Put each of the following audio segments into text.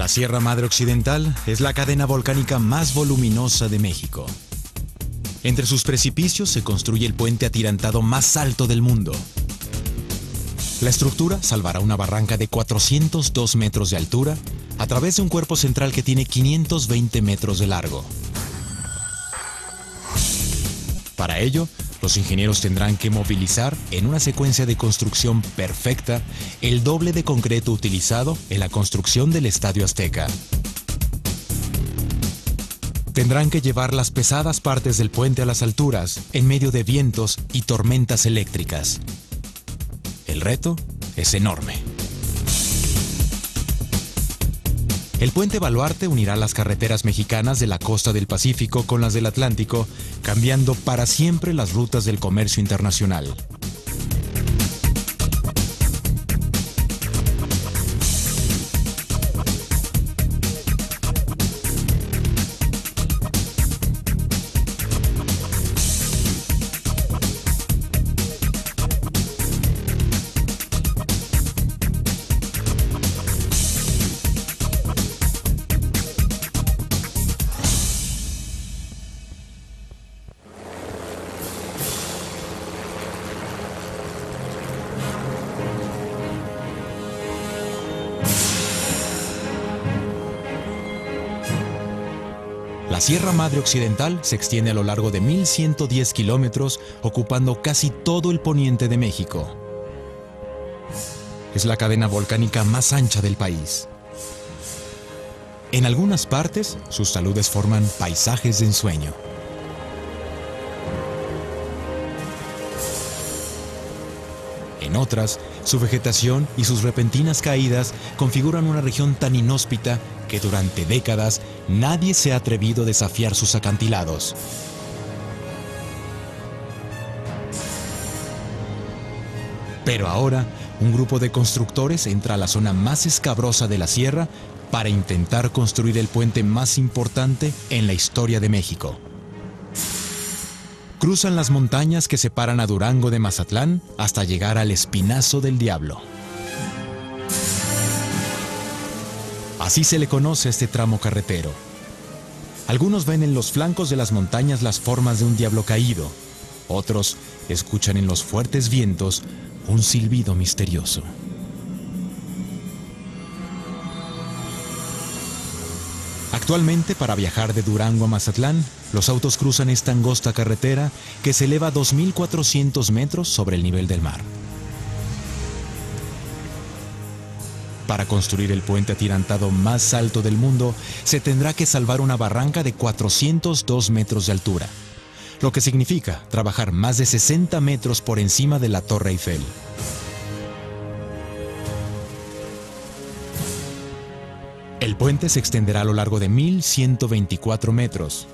La Sierra Madre Occidental es la cadena volcánica más voluminosa de México. Entre sus precipicios se construye el puente atirantado más alto del mundo. La estructura salvará una barranca de 402 metros de altura a través de un cuerpo central que tiene 520 metros de largo. Para ello, los ingenieros tendrán que movilizar en una secuencia de construcción perfecta el doble de concreto utilizado en la construcción del Estadio Azteca. Tendrán que llevar las pesadas partes del puente a las alturas en medio de vientos y tormentas eléctricas. El reto es enorme. El puente Baluarte unirá las carreteras mexicanas de la costa del Pacífico con las del Atlántico, cambiando para siempre las rutas del comercio internacional. La Sierra Madre Occidental se extiende a lo largo de 1,110 kilómetros, ocupando casi todo el poniente de México. Es la cadena volcánica más ancha del país. En algunas partes, sus taludes forman paisajes de ensueño. En otras, su vegetación y sus repentinas caídas configuran una región tan inhóspita que durante décadas nadie se ha atrevido a desafiar sus acantilados. Pero ahora, un grupo de constructores entra a la zona más escabrosa de la sierra para intentar construir el puente más importante en la historia de México. Cruzan las montañas que separan a Durango de Mazatlán hasta llegar al Espinazo del Diablo. Así se le conoce a este tramo carretero. Algunos ven en los flancos de las montañas las formas de un diablo caído. Otros escuchan en los fuertes vientos un silbido misterioso. Actualmente, para viajar de Durango a Mazatlán, los autos cruzan esta angosta carretera que se eleva a 2,400 metros sobre el nivel del mar. Para construir el puente atirantado más alto del mundo, se tendrá que salvar una barranca de 402 metros de altura, lo que significa trabajar más de 60 metros por encima de la Torre Eiffel. El puente se extenderá a lo largo de 1,124 metros.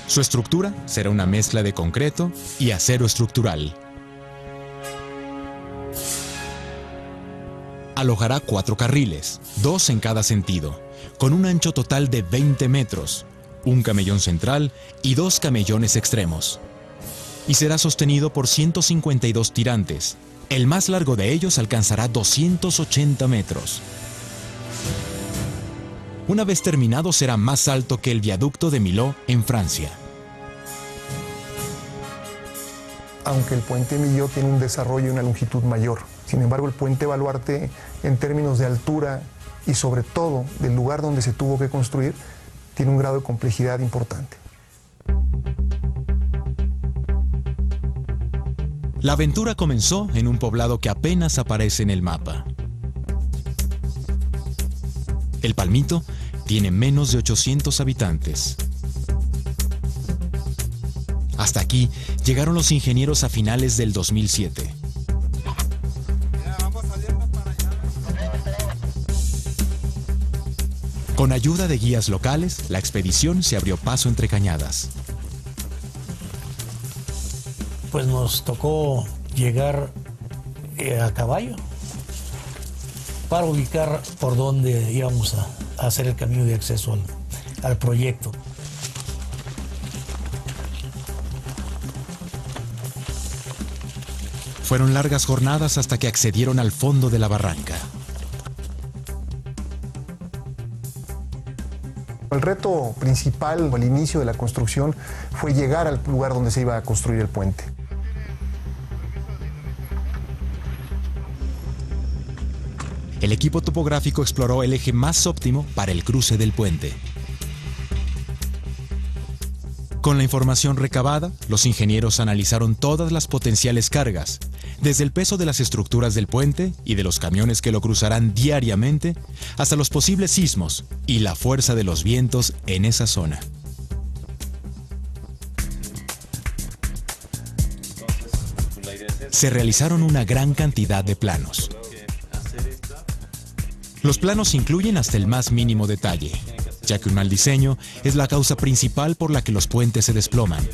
Su estructura será una mezcla de concreto y acero estructural. Alojará 4 carriles, 2 en cada sentido, con un ancho total de 20 metros, un camellón central y 2 camellones extremos. Y será sostenido por 152 tirantes. El más largo de ellos alcanzará 280 metros. Una vez terminado, será más alto que el viaducto de Millau en Francia. Aunque el puente Millau tiene un desarrollo y una longitud mayor. Sin embargo, el puente Baluarte, en términos de altura y sobre todo del lugar donde se tuvo que construir, tiene un grado de complejidad importante. La aventura comenzó en un poblado que apenas aparece en el mapa. El Palmito tiene menos de 800 habitantes. Hasta aquí llegaron los ingenieros a finales del 2007. Con ayuda de guías locales, la expedición se abrió paso entre cañadas. Pues nos tocó llegar a caballo para ubicar por dónde íbamos a hacer el camino de acceso al proyecto. Fueron largas jornadas hasta que accedieron al fondo de la barranca. El reto principal al inicio de la construcción fue llegar al lugar donde se iba a construir el puente. El equipo topográfico exploró el eje más óptimo para el cruce del puente. Con la información recabada, los ingenieros analizaron todas las potenciales cargas, desde el peso de las estructuras del puente y de los camiones que lo cruzarán diariamente, hasta los posibles sismos y la fuerza de los vientos en esa zona. Se realizaron una gran cantidad de planos. Los planos incluyen hasta el más mínimo detalle, ya que un mal diseño es la causa principal por la que los puentes se desploman.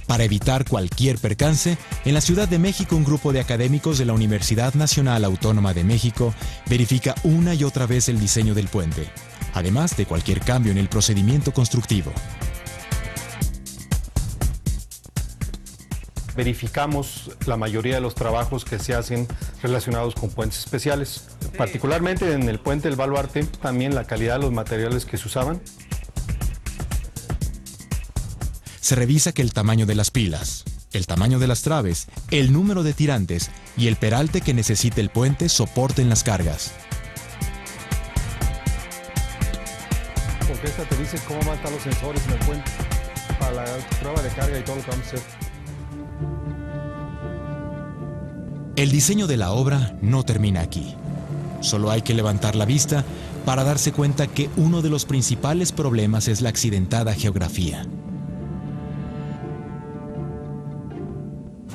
Para evitar cualquier percance, en la Ciudad de México un grupo de académicos de la Universidad Nacional Autónoma de México verifica una y otra vez el diseño del puente, además de cualquier cambio en el procedimiento constructivo. Verificamos la mayoría de los trabajos que se hacen relacionados con puentes especiales. Particularmente en el puente del Baluarte, también la calidad de los materiales que se usaban. Se revisa que el tamaño de las pilas, el tamaño de las traves, el número de tirantes y el peralte que necesite el puente soporten las cargas. Porque esta te dice cómo van a estar los sensores en el puente para la prueba de carga y todo lo que vamos a hacer. El diseño de la obra no termina aquí. Solo hay que levantar la vista para darse cuenta que uno de los principales problemas es la accidentada geografía.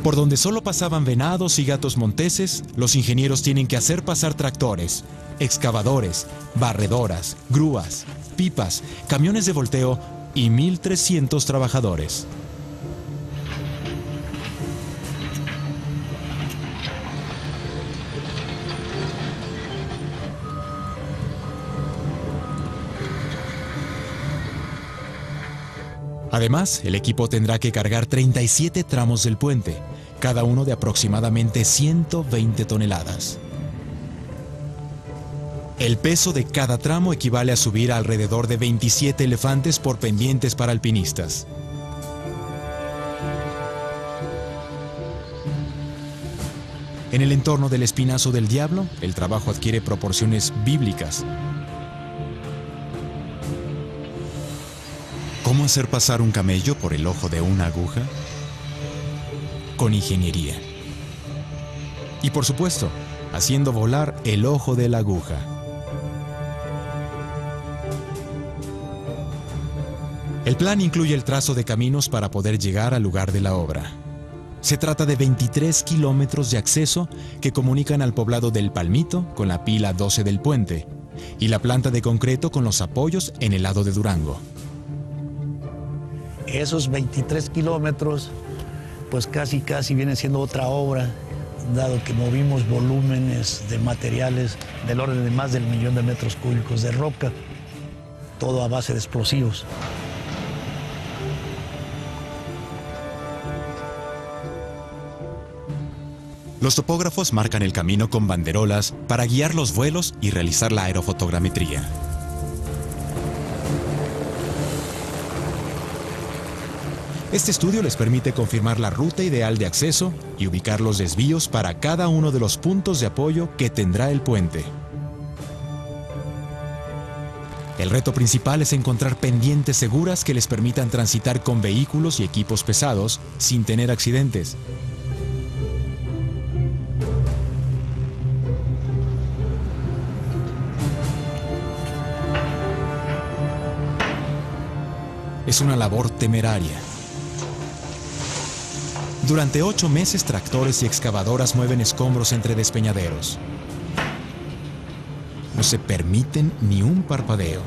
Por donde solo pasaban venados y gatos monteses, los ingenieros tienen que hacer pasar tractores, excavadores, barredoras, grúas, pipas, camiones de volteo y 1,300 trabajadores. Además, el equipo tendrá que cargar 37 tramos del puente, cada uno de aproximadamente 120 toneladas. El peso de cada tramo equivale a subir a alrededor de 27 elefantes por pendientes para alpinistas. En el entorno del Espinazo del Diablo, el trabajo adquiere proporciones bíblicas. ¿Cómo hacer pasar un camello por el ojo de una aguja? Con ingeniería. Y por supuesto, haciendo volar el ojo de la aguja. El plan incluye el trazo de caminos para poder llegar al lugar de la obra. Se trata de 23 kilómetros de acceso que comunican al poblado del Palmito con la pila 12 del puente y la planta de concreto con los apoyos en el lado de Durango. Esos 23 kilómetros, pues casi viene siendo otra obra, dado que movimos volúmenes de materiales del orden de más del 1,000,000 de metros cúbicos de roca, todo a base de explosivos. Los topógrafos marcan el camino con banderolas para guiar los vuelos y realizar la aerofotogrametría. Este estudio les permite confirmar la ruta ideal de acceso y ubicar los desvíos para cada uno de los puntos de apoyo que tendrá el puente. El reto principal es encontrar pendientes seguras que les permitan transitar con vehículos y equipos pesados sin tener accidentes. Es una labor temeraria. Durante 8 meses, tractores y excavadoras mueven escombros entre despeñaderos. No se permiten ni un parpadeo.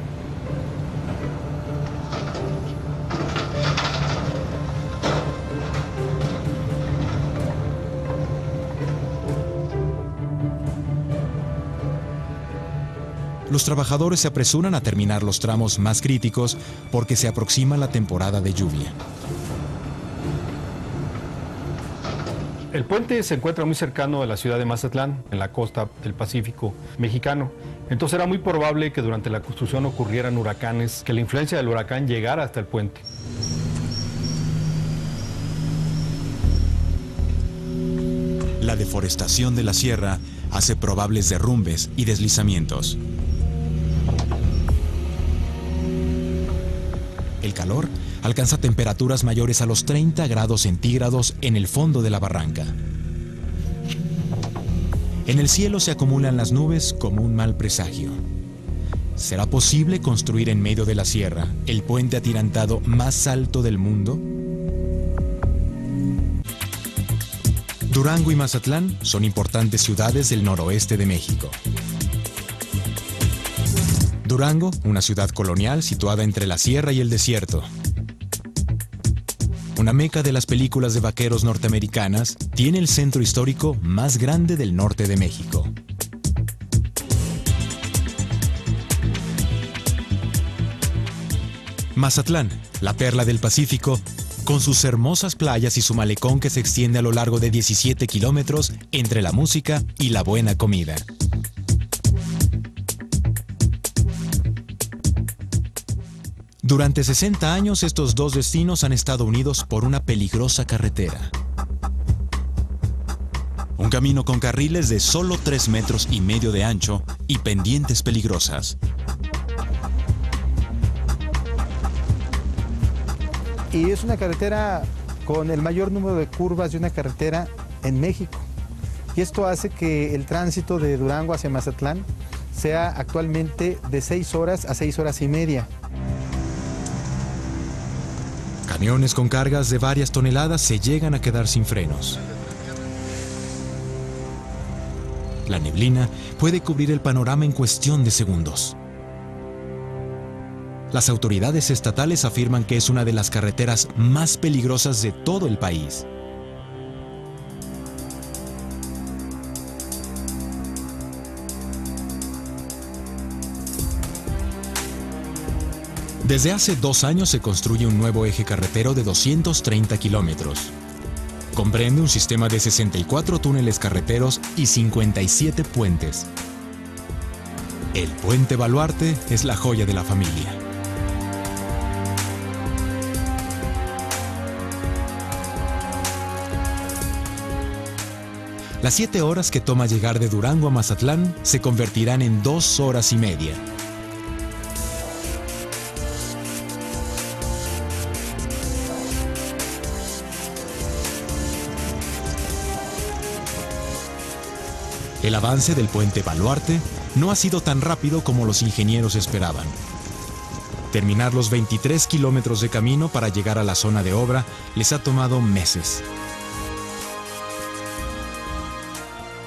Los trabajadores se apresuran a terminar los tramos más críticos porque se aproxima la temporada de lluvia. El puente se encuentra muy cercano a la ciudad de Mazatlán, en la costa del Pacífico mexicano. Entonces era muy probable que durante la construcción ocurrieran huracanes, que la influencia del huracán llegara hasta el puente. La deforestación de la sierra hace probables derrumbes y deslizamientos. El calor alcanza temperaturas mayores a los 30 grados centígrados en el fondo de la barranca. En el cielo se acumulan las nubes como un mal presagio. ¿Será posible construir en medio de la sierra el puente atirantado más alto del mundo? Durango y Mazatlán son importantes ciudades del noroeste de México. Durango, una ciudad colonial situada entre la sierra y el desierto. Una meca de las películas de vaqueros norteamericanas, tiene el centro histórico más grande del norte de México. Mazatlán, la perla del Pacífico, con sus hermosas playas y su malecón que se extiende a lo largo de 17 kilómetros entre la música y la buena comida. Durante 60 años, estos dos destinos han estado unidos por una peligrosa carretera. Un camino con carriles de solo 3,5 metros de ancho y pendientes peligrosas. Y es una carretera con el mayor número de curvas de una carretera en México. Y esto hace que el tránsito de Durango hacia Mazatlán sea actualmente de 6 horas a 6 horas y media. Camiones con cargas de varias toneladas se llegan a quedar sin frenos. La neblina puede cubrir el panorama en cuestión de segundos. Las autoridades estatales afirman que es una de las carreteras más peligrosas de todo el país. Desde hace 2 años se construye un nuevo eje carretero de 230 kilómetros. Comprende un sistema de 64 túneles carreteros y 57 puentes. El Puente Baluarte es la joya de la familia. Las 7 horas que toma llegar de Durango a Mazatlán se convertirán en 2 horas y media. El avance del Puente Baluarte no ha sido tan rápido como los ingenieros esperaban. Terminar los 23 kilómetros de camino para llegar a la zona de obra les ha tomado meses.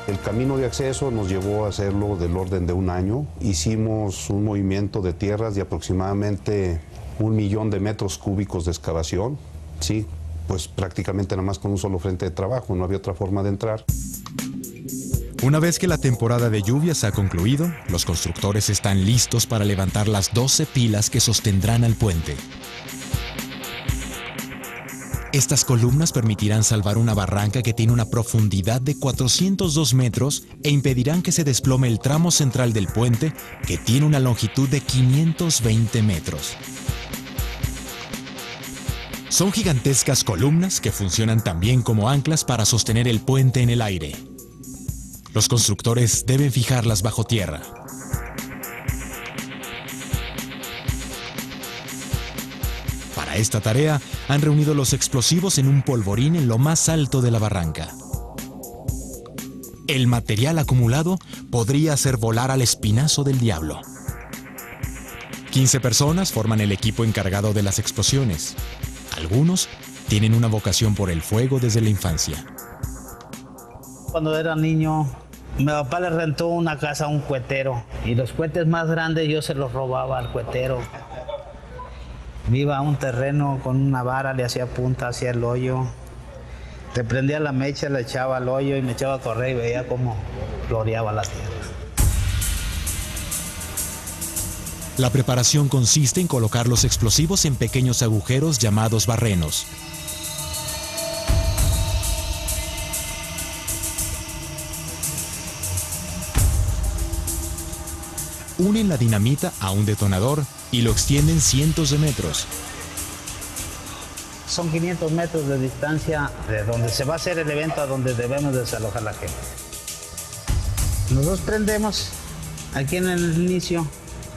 El camino de acceso nos llevó a hacerlo del orden de 1 año. Hicimos un movimiento de tierras de aproximadamente 1 millón de metros cúbicos de excavación. Sí, pues prácticamente nada más con un solo frente de trabajo, no había otra forma de entrar. Una vez que la temporada de lluvias ha concluido, los constructores están listos para levantar las 12 pilas que sostendrán al puente. Estas columnas permitirán salvar una barranca que tiene una profundidad de 402 metros e impedirán que se desplome el tramo central del puente, que tiene una longitud de 520 metros. Son gigantescas columnas que funcionan también como anclas para sostener el puente en el aire. Los constructores deben fijarlas bajo tierra. Para esta tarea, han reunido los explosivos en un polvorín en lo más alto de la barranca. El material acumulado podría hacer volar al espinazo del diablo. 15 personas forman el equipo encargado de las explosiones. Algunos tienen una vocación por el fuego desde la infancia. Cuando era niño, mi papá le rentó una casa a un cuetero y los cohetes más grandes yo se los robaba al cuetero. Iba a un terreno con una vara, le hacía punta, hacía el hoyo. Te prendía la mecha, le echaba al hoyo y me echaba a correr y veía cómo floreaba la tierra. La preparación consiste en colocar los explosivos en pequeños agujeros llamados barrenos. unen la dinamita a un detonador y lo extienden cientos de metros. Son 500 metros de distancia de donde se va a hacer el evento a donde debemos desalojar la gente. Nosotros prendemos aquí en el inicio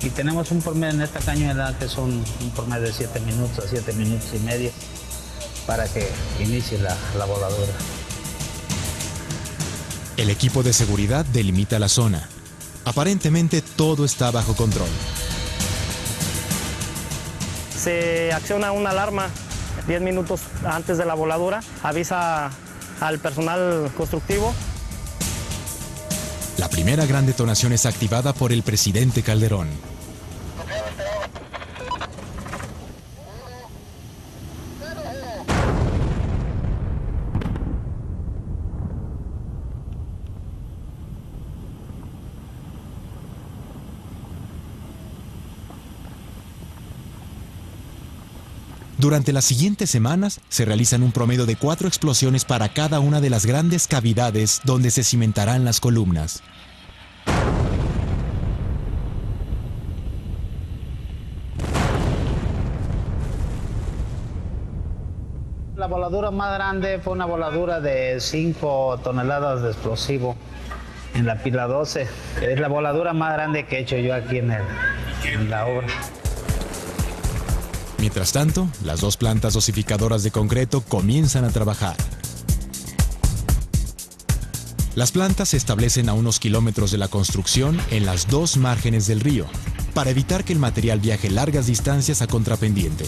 y tenemos un promedio en esta cañuela que son un promedio de 7 minutos a 7 minutos y medio para que inicie la voladura. El equipo de seguridad delimita la zona. Aparentemente todo está bajo control. Se acciona una alarma 10 minutos antes de la voladura, avisa al personal constructivo. La primera gran detonación es activada por el presidente Calderón. Durante las siguientes semanas se realizan un promedio de 4 explosiones para cada una de las grandes cavidades donde se cimentarán las columnas. La voladura más grande fue una voladura de 5 toneladas de explosivo en la pila 12. Es la voladura más grande que he hecho yo aquí en la obra. Mientras tanto, las 2 plantas dosificadoras de concreto comienzan a trabajar. Las plantas se establecen a unos kilómetros de la construcción en las 2 márgenes del río, para evitar que el material viaje largas distancias a contrapendiente.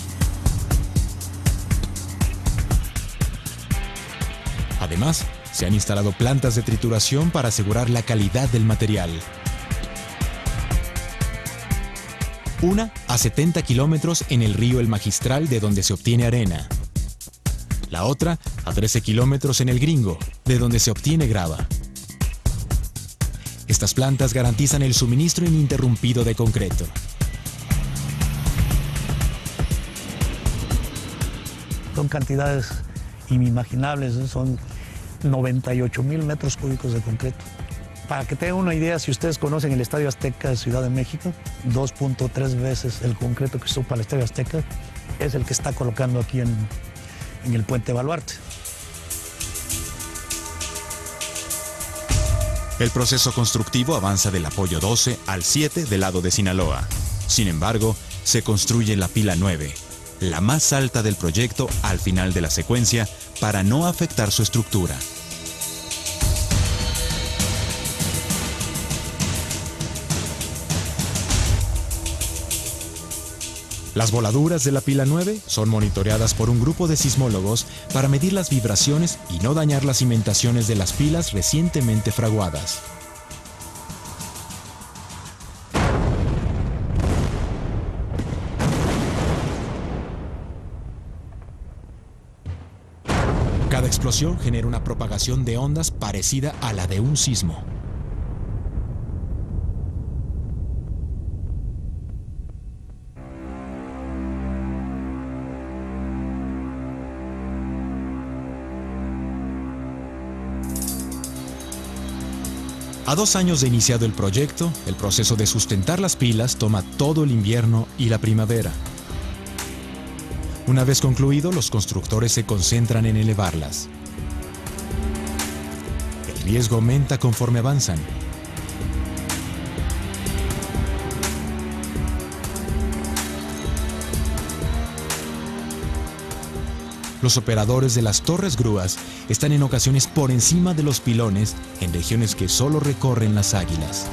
Además, se han instalado plantas de trituración para asegurar la calidad del material. Una a 70 kilómetros en el río El Magistral, de donde se obtiene arena. La otra a 13 kilómetros en el Gringo, de donde se obtiene grava. Estas plantas garantizan el suministro ininterrumpido de concreto. Son cantidades inimaginables, ¿eh? Son 98,000 metros cúbicos de concreto. Para que tengan una idea, si ustedes conocen el Estadio Azteca de Ciudad de México, 2.3 veces el concreto que se usa para el Estadio Azteca es el que está colocando aquí en el Puente Baluarte. El proceso constructivo avanza del apoyo 12 al 7 del lado de Sinaloa. Sin embargo, se construye la pila 9, la más alta del proyecto al final de la secuencia, para no afectar su estructura. Las voladuras de la pila 9 son monitoreadas por un grupo de sismólogos para medir las vibraciones y no dañar las cimentaciones de las pilas recientemente fraguadas. Cada explosión genera una propagación de ondas parecida a la de un sismo. A 2 años de iniciado el proyecto, el proceso de sustentar las pilas toma todo el invierno y la primavera. Una vez concluido, los constructores se concentran en elevarlas. El riesgo aumenta conforme avanzan. Los operadores de las torres grúas están en ocasiones por encima de los pilones en regiones que solo recorren las águilas.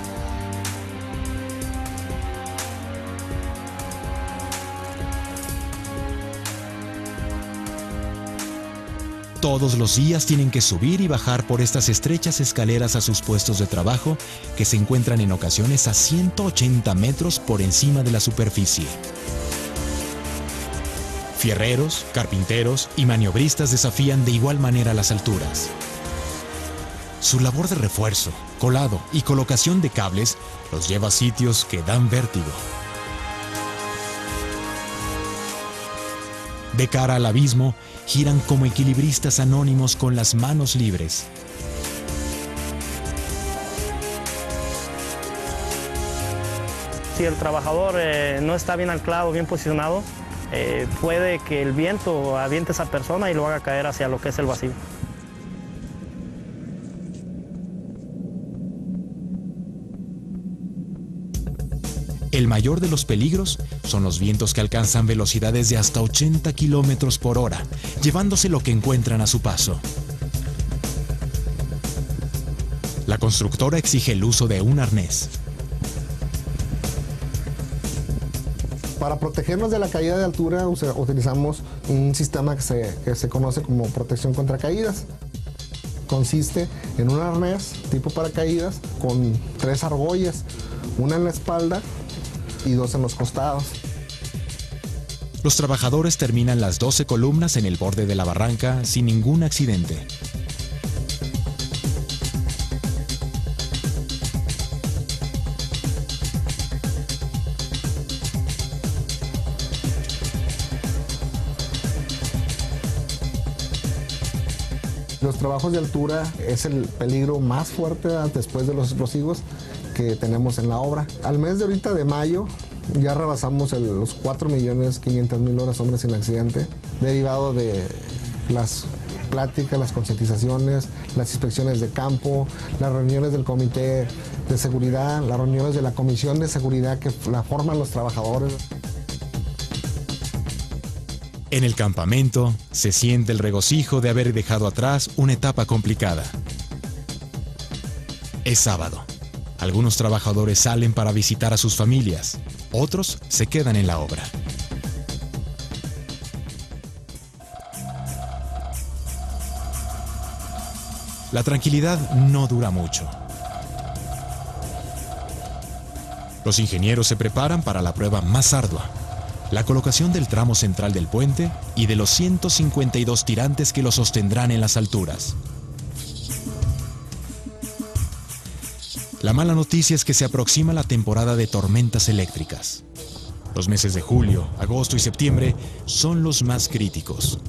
Todos los días tienen que subir y bajar por estas estrechas escaleras a sus puestos de trabajo, que se encuentran en ocasiones a 180 metros por encima de la superficie. Fierreros, carpinteros y maniobristas desafían de igual manera las alturas. Su labor de refuerzo, colado y colocación de cables los lleva a sitios que dan vértigo. De cara al abismo, giran como equilibristas anónimos con las manos libres. Si el trabajador no está bien anclado, bien posicionado, puede que el viento aviente a esa persona y lo haga caer hacia lo que es el vacío. El mayor de los peligros son los vientos que alcanzan velocidades de hasta 80 kilómetros por hora, llevándose lo que encuentran a su paso. La constructora exige el uso de un arnés. Para protegernos de la caída de altura utilizamos un sistema que se conoce como protección contra caídas. Consiste en un arnés tipo paracaídas con 3 argollas, una en la espalda y 2 en los costados. Los trabajadores terminan las 12 columnas en el borde de la barranca sin ningún accidente. Los trabajos de altura es el peligro más fuerte después de los explosivos que tenemos en la obra. Al mes de ahorita de mayo ya rebasamos los 4.500.000 horas hombres sin accidente, derivado de las pláticas, las concientizaciones, las inspecciones de campo, las reuniones del comité de seguridad, las reuniones de la comisión de seguridad que la forman los trabajadores. En el campamento se siente el regocijo de haber dejado atrás una etapa complicada. Es sábado. Algunos trabajadores salen para visitar a sus familias, otros se quedan en la obra. La tranquilidad no dura mucho. Los ingenieros se preparan para la prueba más ardua, la colocación del tramo central del puente y de los 152 tirantes que lo sostendrán en las alturas. La mala noticia es que se aproxima la temporada de tormentas eléctricas. Los meses de julio, agosto y septiembre son los más críticos.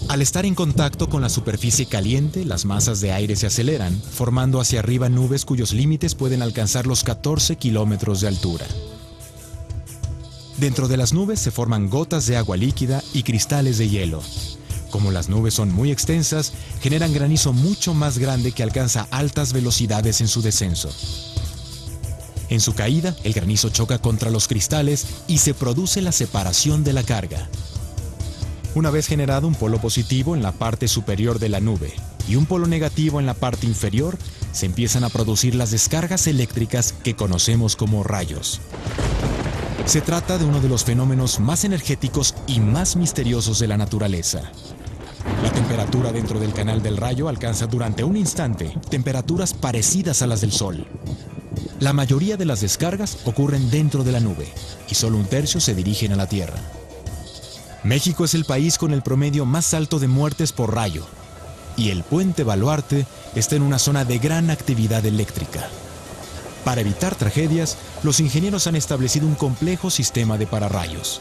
Al estar en contacto con la superficie caliente, las masas de aire se aceleran, formando hacia arriba nubes cuyos límites pueden alcanzar los 14 kilómetros de altura. Dentro de las nubes se forman gotas de agua líquida y cristales de hielo. Como las nubes son muy extensas, generan granizo mucho más grande que alcanza altas velocidades en su descenso. En su caída, el granizo choca contra los cristales y se produce la separación de la carga. Una vez generado un polo positivo en la parte superior de la nube y un polo negativo en la parte inferior, se empiezan a producir las descargas eléctricas que conocemos como rayos. Se trata de uno de los fenómenos más energéticos y más misteriosos de la naturaleza. La temperatura dentro del canal del rayo alcanza durante un instante temperaturas parecidas a las del Sol. La mayoría de las descargas ocurren dentro de la nube y solo un tercio se dirigen a la Tierra. México es el país con el promedio más alto de muertes por rayo y el puente Baluarte está en una zona de gran actividad eléctrica. Para evitar tragedias, los ingenieros han establecido un complejo sistema de pararrayos.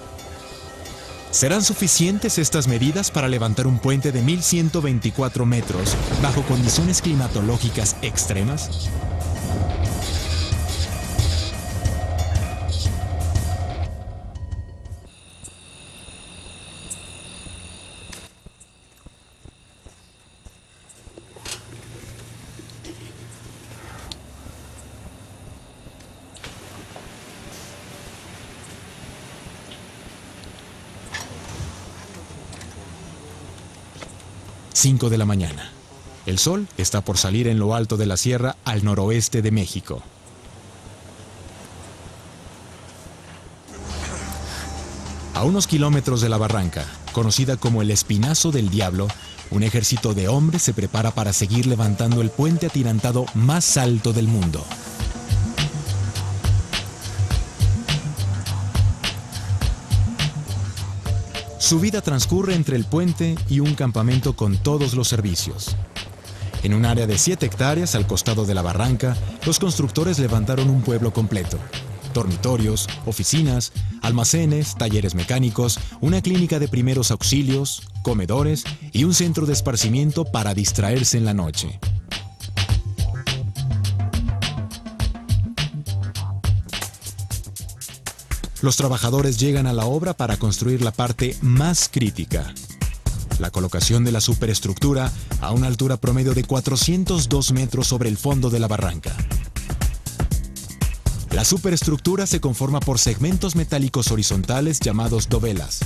¿Serán suficientes estas medidas para levantar un puente de 1.124 metros bajo condiciones climatológicas extremas? Cinco de la mañana. El sol está por salir en lo alto de la sierra al noroeste de México. A unos kilómetros de la barranca, conocida como el Espinazo del Diablo, un ejército de hombres se prepara para seguir levantando el puente atirantado más alto del mundo. Su vida transcurre entre el puente y un campamento con todos los servicios. En un área de 7 hectáreas al costado de la barranca, los constructores levantaron un pueblo completo. Dormitorios, oficinas, almacenes, talleres mecánicos, una clínica de primeros auxilios, comedores y un centro de esparcimiento para distraerse en la noche. Los trabajadores llegan a la obra para construir la parte más crítica: la colocación de la superestructura a una altura promedio de 402 metros sobre el fondo de la barranca. La superestructura se conforma por segmentos metálicos horizontales llamados dovelas.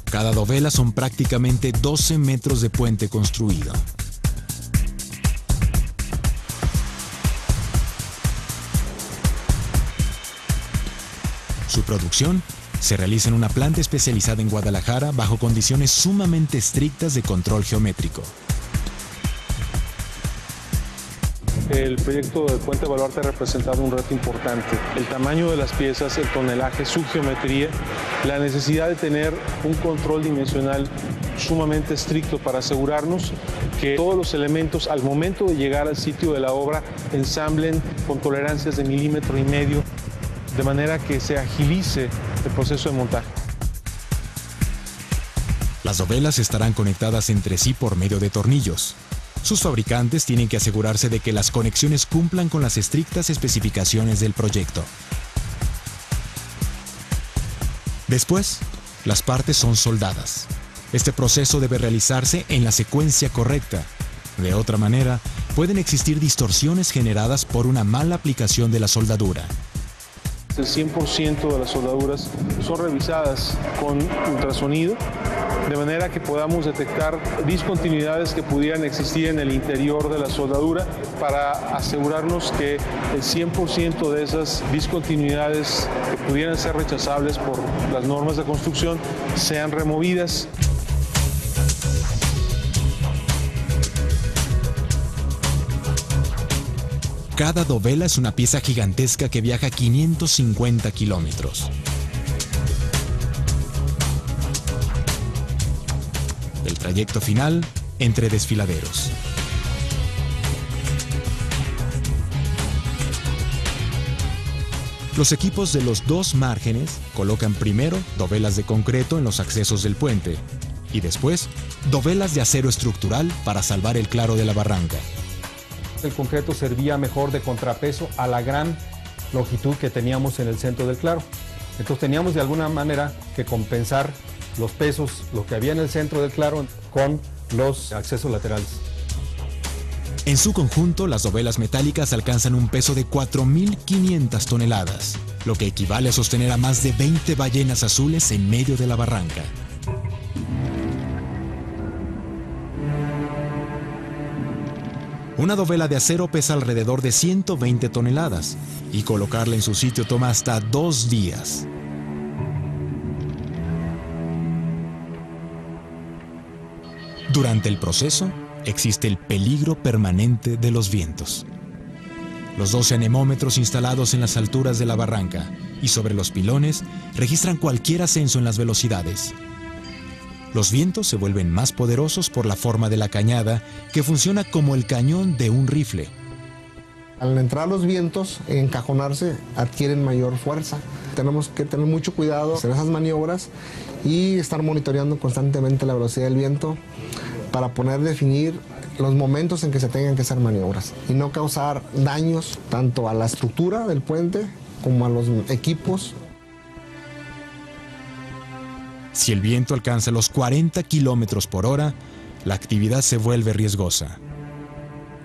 Cada dovela son prácticamente 12 metros de puente construido. Su producción se realiza en una planta especializada en Guadalajara bajo condiciones sumamente estrictas de control geométrico. El proyecto del Puente Baluarte ha representado un reto importante. El tamaño de las piezas, el tonelaje, su geometría, la necesidad de tener un control dimensional sumamente estricto para asegurarnos que todos los elementos al momento de llegar al sitio de la obra ensamblen con tolerancias de 1,5 milímetros, de manera que se agilice el proceso de montaje. Las dovelas estarán conectadas entre sí por medio de tornillos. Sus fabricantes tienen que asegurarse de que las conexiones cumplan con las estrictas especificaciones del proyecto. Después, las partes son soldadas. Este proceso debe realizarse en la secuencia correcta. De otra manera, pueden existir distorsiones generadas por una mala aplicación de la soldadura. El 100% de las soldaduras son revisadas con ultrasonido, de manera que podamos detectar discontinuidades que pudieran existir en el interior de la soldadura para asegurarnos que el 100% de esas discontinuidades que pudieran ser rechazables por las normas de construcción sean removidas. Cada dovela es una pieza gigantesca que viaja 550 kilómetros. El trayecto final entre desfiladeros. Los equipos de los dos márgenes colocan primero dovelas de concreto en los accesos del puente y después dovelas de acero estructural para salvar el claro de la barranca. El concreto servía mejor de contrapeso a la gran longitud que teníamos en el centro del claro. Entonces teníamos de alguna manera que compensar los pesos, lo que había en el centro del claro, con los accesos laterales. En su conjunto, las dovelas metálicas alcanzan un peso de 4.500 toneladas, lo que equivale a sostener a más de 20 ballenas azules en medio de la barranca. Una dovela de acero pesa alrededor de 120 toneladas y colocarla en su sitio toma hasta 2 días. Durante el proceso, existe el peligro permanente de los vientos. Los 12 anemómetros instalados en las alturas de la barranca y sobre los pilones registran cualquier ascenso en las velocidades. Los vientos se vuelven más poderosos por la forma de la cañada, que funciona como el cañón de un rifle. Al entrar los vientos, encajonarse, adquieren mayor fuerza. Tenemos que tener mucho cuidado en esas maniobras y estar monitoreando constantemente la velocidad del viento para poder definir los momentos en que se tengan que hacer maniobras y no causar daños tanto a la estructura del puente como a los equipos. Si el viento alcanza los 40 kilómetros por hora, la actividad se vuelve riesgosa.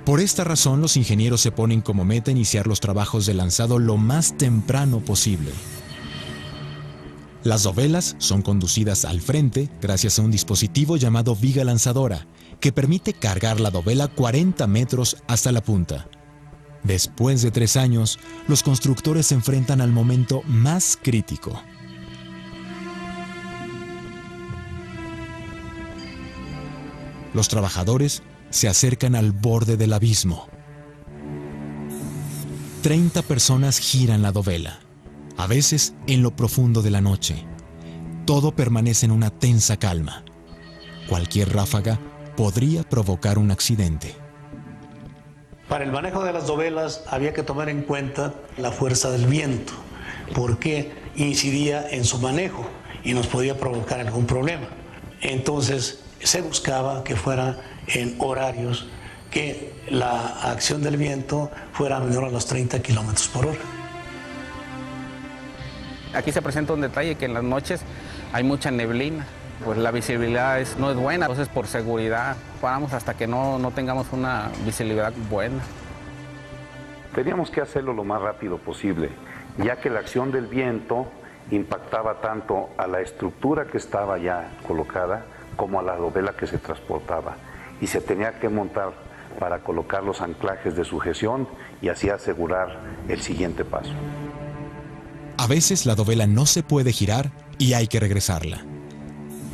Por esta razón, los ingenieros se ponen como meta iniciar los trabajos de lanzado lo más temprano posible. Las dovelas son conducidas al frente gracias a un dispositivo llamado viga lanzadora, que permite cargar la dovela 40 metros hasta la punta. Después de 3 años, los constructores se enfrentan al momento más crítico. Los trabajadores se acercan al borde del abismo. 30 personas giran la dovela, a veces en lo profundo de la noche. Todo permanece en una tensa calma. Cualquier ráfaga podría provocar un accidente. Para el manejo de las dovelas había que tomar en cuenta la fuerza del viento, porque incidía en su manejo y nos podía provocar algún problema. Entonces se buscaba que fuera en horarios que la acción del viento fuera menor a los 30 kilómetros por hora. Aquí se presenta un detalle que en las noches hay mucha neblina, pues la visibilidad no es buena, entonces por seguridad paramos hasta que no tengamos una visibilidad buena. Teníamos que hacerlo lo más rápido posible, ya que la acción del viento impactaba tanto a la estructura que estaba ya colocada como a la dovela que se transportaba, y se tenía que montar para colocar los anclajes de sujeción y así asegurar el siguiente paso. A veces la dovela no se puede girar y hay que regresarla.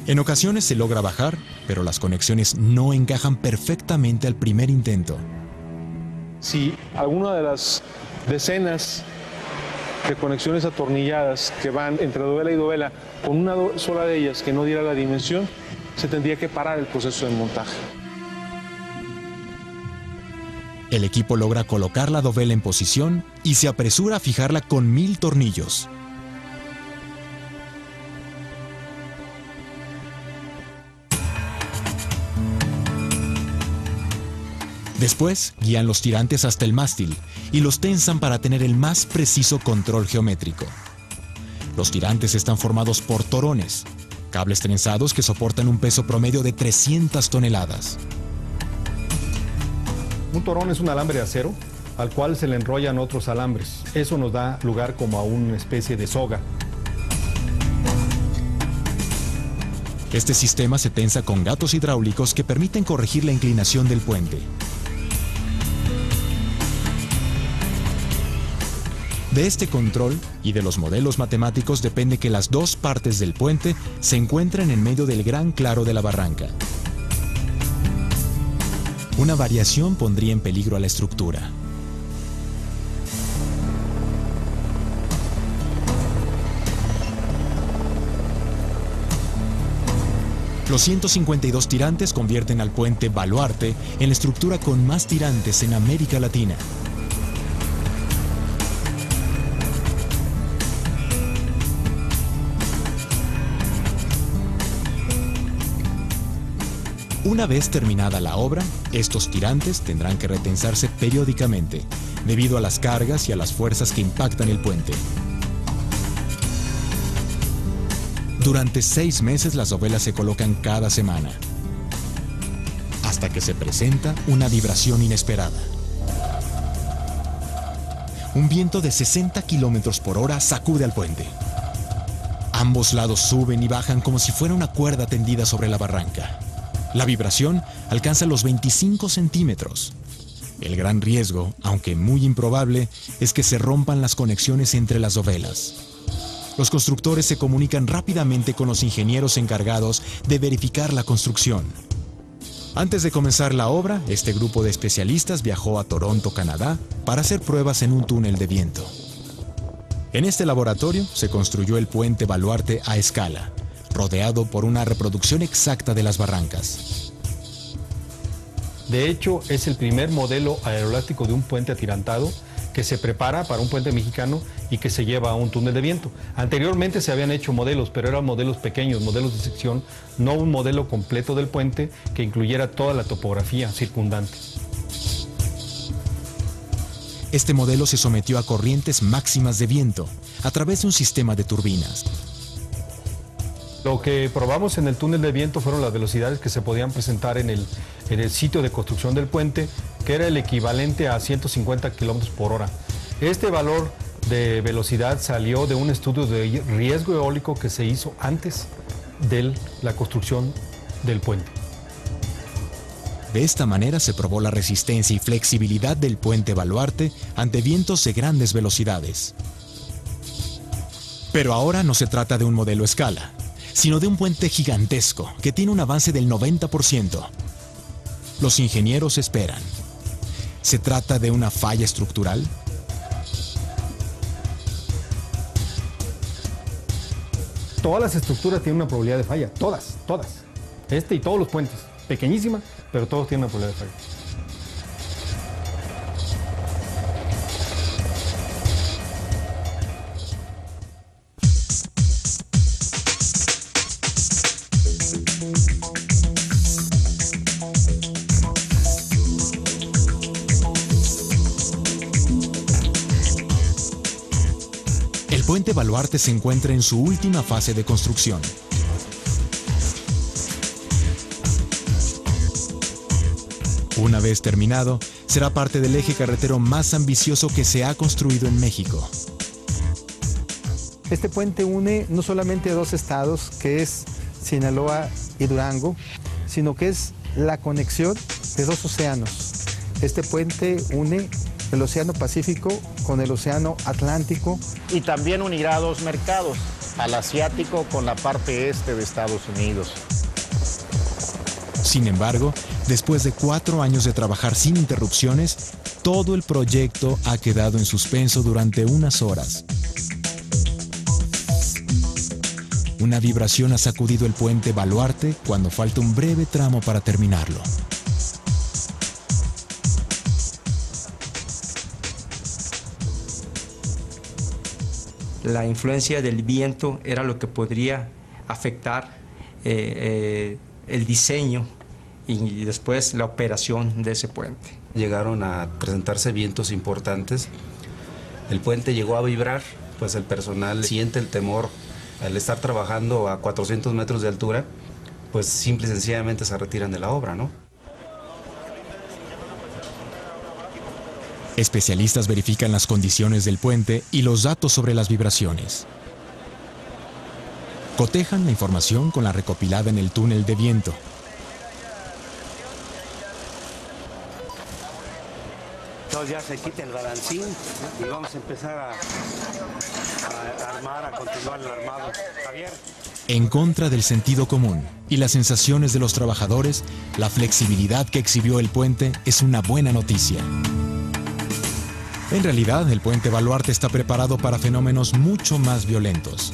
En ocasiones se logra bajar, pero las conexiones no encajan perfectamente al primer intento. Si alguna de las decenas de conexiones atornilladas que van entre dovela y dovela, con una sola de ellas que no diera la dimensión, se tendría que parar el proceso de montaje. El equipo logra colocar la dovela en posición y se apresura a fijarla con 1000 tornillos. Después, guían los tirantes hasta el mástil y los tensan para tener el más preciso control geométrico. Los tirantes están formados por torones, cables trenzados que soportan un peso promedio de 300 toneladas. Un torón es un alambre de acero al cual se le enrollan otros alambres. Eso nos da lugar como a una especie de soga. Este sistema se tensa con gatos hidráulicos que permiten corregir la inclinación del puente. De este control y de los modelos matemáticos depende que las dos partes del puente se encuentren en medio del gran claro de la barranca. Una variación pondría en peligro a la estructura. Los 152 tirantes convierten al puente Baluarte en la estructura con más tirantes en América Latina. Una vez terminada la obra, estos tirantes tendrán que retensarse periódicamente, debido a las cargas y a las fuerzas que impactan el puente. Durante 6 meses las dovelas se colocan cada semana, hasta que se presenta una vibración inesperada. Un viento de 60 kilómetros por hora sacude al puente. Ambos lados suben y bajan como si fuera una cuerda tendida sobre la barranca. La vibración alcanza los 25 centímetros. El gran riesgo, aunque muy improbable, es que se rompan las conexiones entre las dovelas. Los constructores se comunican rápidamente con los ingenieros encargados de verificar la construcción. Antes de comenzar la obra, este grupo de especialistas viajó a Toronto, Canadá, para hacer pruebas en un túnel de viento. En este laboratorio se construyó el puente Baluarte a escala, rodeado por una reproducción exacta de las barrancas. De hecho, es el primer modelo aeroelástico de un puente atirantado que se prepara para un puente mexicano y que se lleva a un túnel de viento. Anteriormente se habían hecho modelos, pero eran modelos pequeños, modelos de sección, no un modelo completo del puente que incluyera toda la topografía circundante. Este modelo se sometió a corrientes máximas de viento a través de un sistema de turbinas. Lo que probamos en el túnel de viento fueron las velocidades que se podían presentar en el sitio de construcción del puente, que era el equivalente a 150 kilómetros por hora. Este valor de velocidad salió de un estudio de riesgo eólico que se hizo antes de la construcción del puente. De esta manera se probó la resistencia y flexibilidad del puente Baluarte ante vientos de grandes velocidades. Pero ahora no se trata de un modelo a escala, sino de un puente gigantesco que tiene un avance del 90%. Los ingenieros esperan. ¿Se trata de una falla estructural? Todas las estructuras tienen una probabilidad de falla, todas. Este y todos los puentes, pequeñísima, pero todos tienen una probabilidad de falla. puente Baluarte se encuentra en su última fase de construcción. Una vez terminado, será parte del eje carretero más ambicioso que se ha construido en México. Este puente une no solamente a dos estados, que es Sinaloa y Durango, sino que es la conexión de dos océanos. Este puente une el Océano Pacífico con el Océano Atlántico. Y también unirá dos mercados, al asiático con la parte este de Estados Unidos. Sin embargo, después de 4 años de trabajar sin interrupciones, todo el proyecto ha quedado en suspenso durante unas horas. Una vibración ha sacudido el puente Baluarte cuando falta un breve tramo para terminarlo. La influencia del viento era lo que podría afectar el diseño y después la operación de ese puente. Llegaron a presentarse vientos importantes, el puente llegó a vibrar, pues el personal siente el temor al estar trabajando a 400 metros de altura, pues simple y sencillamente se retiran de la obra, ¿no? Especialistas verifican las condiciones del puente y los datos sobre las vibraciones. Cotejan la información con la recopilada en el túnel de viento. Entonces ya se quita el balancín y vamos a empezar a armar, a continuar el armado. Javier. En contra del sentido común y las sensaciones de los trabajadores, la flexibilidad que exhibió el puente es una buena noticia. En realidad, el puente Baluarte está preparado para fenómenos mucho más violentos.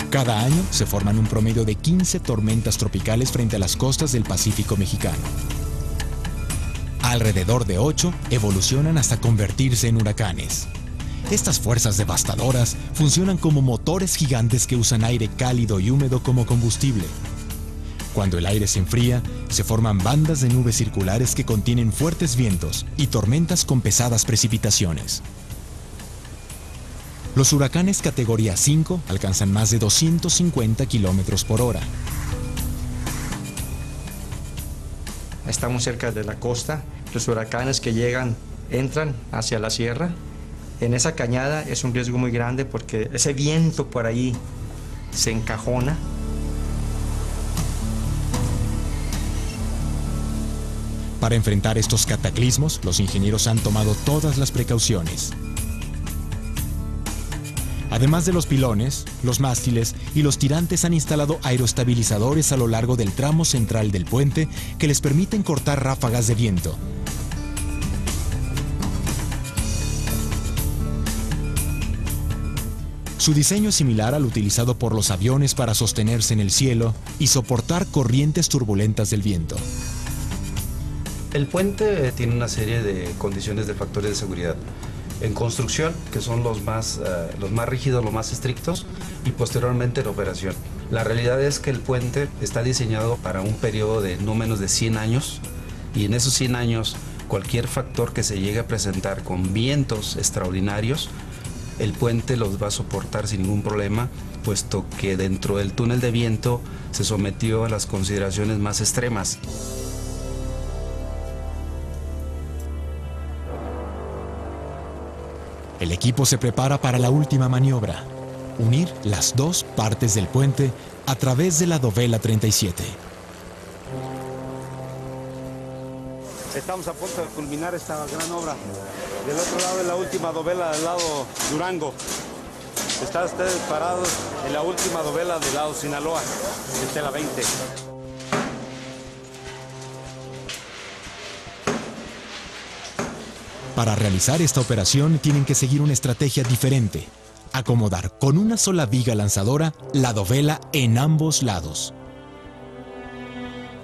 Cada año se forman un promedio de 15 tormentas tropicales frente a las costas del Pacífico mexicano. Alrededor de 8 evolucionan hasta convertirse en huracanes. Estas fuerzas devastadoras funcionan como motores gigantes que usan aire cálido y húmedo como combustible. Cuando el aire se enfría, se forman bandas de nubes circulares que contienen fuertes vientos y tormentas con pesadas precipitaciones. Los huracanes categoría 5 alcanzan más de 250 kilómetros por hora. Estamos cerca de la costa, los huracanes que llegan entran hacia la sierra. En esa cañada es un riesgo muy grande porque ese viento por ahí se encajona. Para enfrentar estos cataclismos, los ingenieros han tomado todas las precauciones. Además de los pilones, los mástiles y los tirantes han instalado aeroestabilizadores a lo largo del tramo central del puente que les permiten cortar ráfagas de viento. Su diseño es similar al utilizado por los aviones para sostenerse en el cielo y soportar corrientes turbulentas del viento. El puente tiene una serie de condiciones de factores de seguridad. En construcción, que son los más rígidos, los más estrictos, y posteriormente en operación. La realidad es que el puente está diseñado para un periodo de no menos de 100 años, y en esos 100 años, cualquier factor que se llegue a presentar con vientos extraordinarios, el puente los va a soportar sin ningún problema, puesto que dentro del túnel de viento se sometió a las consideraciones más extremas. El equipo se prepara para la última maniobra, unir las dos partes del puente a través de la dovela 37. Estamos a punto de culminar esta gran obra. Del otro lado es la última dovela del lado Durango. Están ustedes parados en la última dovela del lado Sinaloa, de la 20. Para realizar esta operación tienen que seguir una estrategia diferente. Acomodar con una sola viga lanzadora la dovela en ambos lados.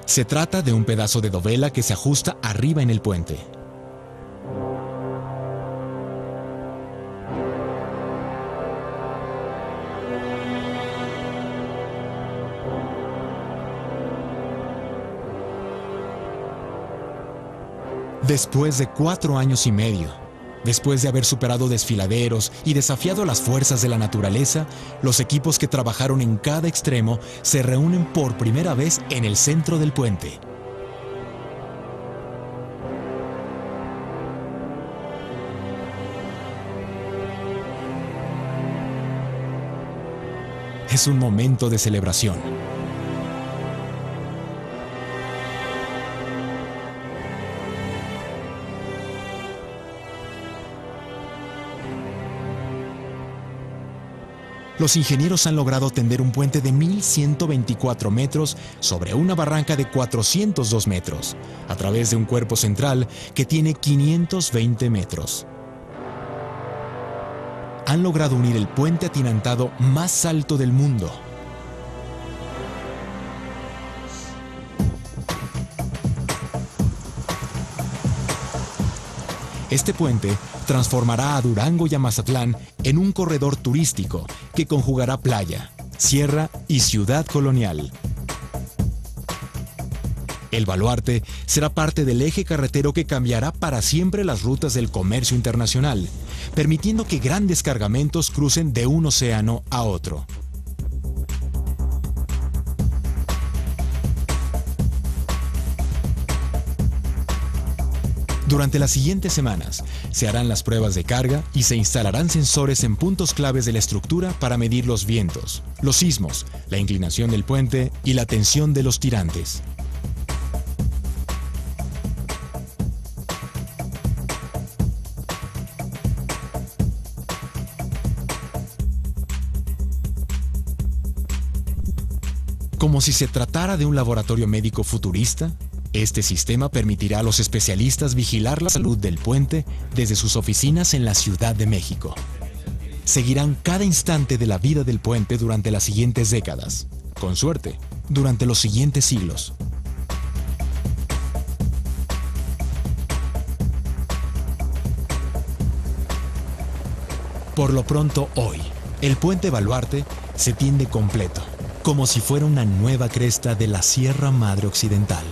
Se trata de un pedazo de dovela que se ajusta arriba en el puente. Después de 4 años y medio, Después de haber superado desfiladeros y desafiado las fuerzas de la naturaleza, los equipos que trabajaron en cada extremo se reúnen por primera vez en el centro del puente. Es un momento de celebración. Los ingenieros han logrado tender un puente de 1.124 metros sobre una barranca de 402 metros, a través de un cuerpo central que tiene 520 metros. Han logrado unir el puente atirantado más alto del mundo. Este puente transformará a Durango y a Mazatlán en un corredor turístico que conjugará playa, sierra y ciudad colonial. El Baluarte será parte del eje carretero que cambiará para siempre las rutas del comercio internacional, permitiendo que grandes cargamentos crucen de un océano a otro. Durante las siguientes semanas, se harán las pruebas de carga y se instalarán sensores en puntos claves de la estructura para medir los vientos, los sismos, la inclinación del puente y la tensión de los tirantes. Como si se tratara de un laboratorio médico futurista, este sistema permitirá a los especialistas vigilar la salud del puente desde sus oficinas en la Ciudad de México. Seguirán cada instante de la vida del puente durante las siguientes décadas, con suerte, durante los siguientes siglos. Por lo pronto, hoy, el puente Baluarte se tiende completo, como si fuera una nueva cresta de la Sierra Madre Occidental.